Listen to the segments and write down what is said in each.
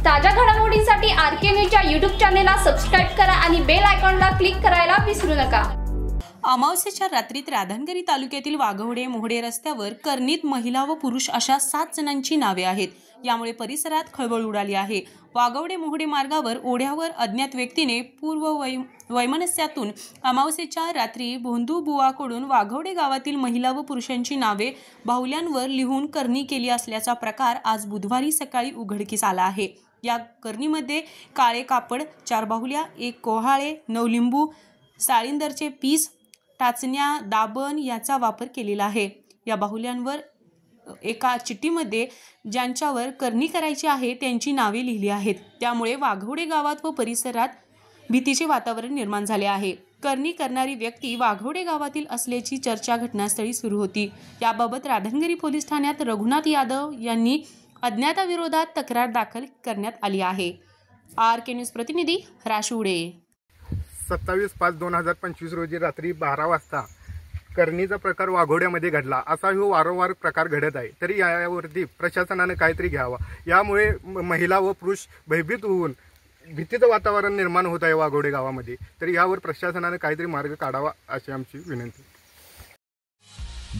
ताज्या घडामोडींसाठी आरके न्यूजच्या YouTube चॅनेलला सबस्क्राइब करा आणि बेल आयकॉनला क्लिक करायला विसरू नका। अमावस्येच्या रात्रीत राधानगरी तालुक्यातील वाघवडे मोहडे रस्त्यावर कर्णित महिला व पुरुष अशा 7 जणांची नावे आहेत। यामुळे परिसरात खळबळ उडाली आहे। वाघवडे मोहडे मार्गावर ओढ्यावर अज्ञात व्यक्तीने पूर्व वैमनस्यातून अमावस्येच्या रात्री भोंदू बुवाकडून वाघवडे गावातील महिला व पुरुषांची नावे बाहुल्यांवर लिहून करणी केली असल्याचा प्रकार आज बुधवारी सकाळी उघडकीस आला आहे। या करणीमध्ये काळे कापड, 4 बाहुल्या, 1 कोहाळे, 9 लिंबू, साळिंदरचे पीस, टाचण्या, दाबण याचा वापर केलेला आहे। या बाहुल्यांवर एका चिठ्ठीमध्ये ज्यांच्यावर करणी करायची आहे त्यांची नावे लिहिली आहेत। त्यामुळे वाघवडे गावात व परिसरात भीतीचे वातावरण निर्माण झाले आहे। करणी करणारी व्यक्ती वाघवडे गावातील असल्याची चर्चा घटनास्थळी सुरू होती। याबाबत राधानगरी पोलीस ठाण्यात रघुनाथ यादव यांनी अज्ञाताविरोधात तक्रार दाखल करण्यात आली आहे। आरके न्यूज प्रतिनिधी राशुडे। 27/5/2025 रोजी रात्री 12 वाजता करणीचा प्रकार वाघोड्यामध्ये घडला। असा हा वारंवार प्रकार घडत आहे, तरी यावरती प्रशासनाने काहीतरी घ्यावा। यामुळे महिला व पुरुष भयभीत होऊन भीतीचं वातावरण निर्माण होत आहे वाघोडे गावामध्ये। तरी यावर प्रशासनाने काहीतरी मार्ग काढावा अशी आमची विनंती।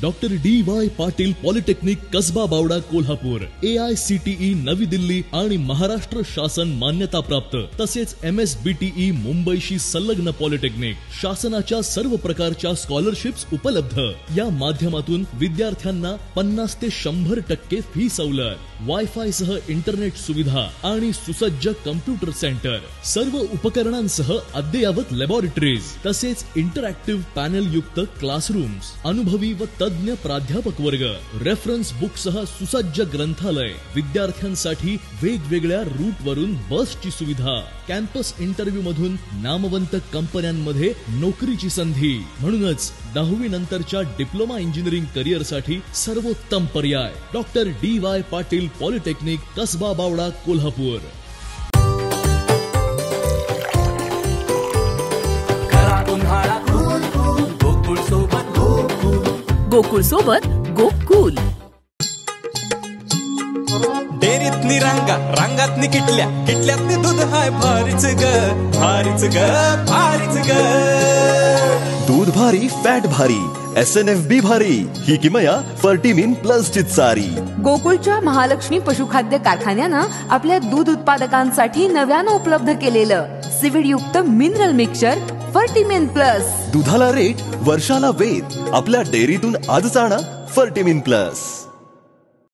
Doctor DY Patil polytechnic Kasba Bawda Kolhapur, AICTE Navi Delhi आणि महाराष्ट्र शासन मान्यता प्राप्त, तसेच MSBTE मुंबईशी संलग्न पॉलिटेक्निक। शासनाच्या सर्व प्रकारच्या स्कॉलरशिप्स उपलब्ध। या माध्यमातून विद्यार्थ्यांना 50 ते 100% फी सवलत, वायफाय सह इंटरनेट सुविधा आणि सुसज्ज कम्प्युटर सेंटर, सर्व उपकरणांसह अद्ययावत लॅबोरेटरीज, तसेच इंटरॅक्टिव्ह पॅनल युक्त क्लासरूम्स, अनुभवी व तज्ञ प्राध्यापक वर्ग, रेफरन्स बुक सह सुसज्ज ग्रंथालय, विद्यार्थ्यांसाठी वेगवेगळ्या रूट वरून बसची सुविधा, कॅम्पस इंटरव्ह्यू मधून नामवंत कंपन्यांमध्ये नोकरीची संधी। म्हणूनच 10वी नंतरच्या डिप्लोमा इंजिनिअरिंग करिअर साठी सर्वोत्तम पर्याय doctor DY Patil polytechnic Kasba Bawda Kolhapur. Gokul सोबत गोकुल। डेरीतनी रंगा रंगातनी किटल्या, किटल्यातनी दूध हाय भारीच ग, भारीच ग, भारीच ग। दूध भारी, फॅट भारी, SNFB भारी, ही किमया फर्टिमिन प्लस ची चारी। गोकुळच्या महालक्ष्मी पशुखाद्य कारखान्यानं आपल्या दूध उत्पादकांसाठी नव्यानं उपलब्ध केलेलं सीवीड युक्त मिनरल मिक्सचर फर्टिमिन प्लस। दुधाला रेट, वर्षाला वेद, आपल्या डेअरीतून आजच आणा फर्टिमिन प्लस।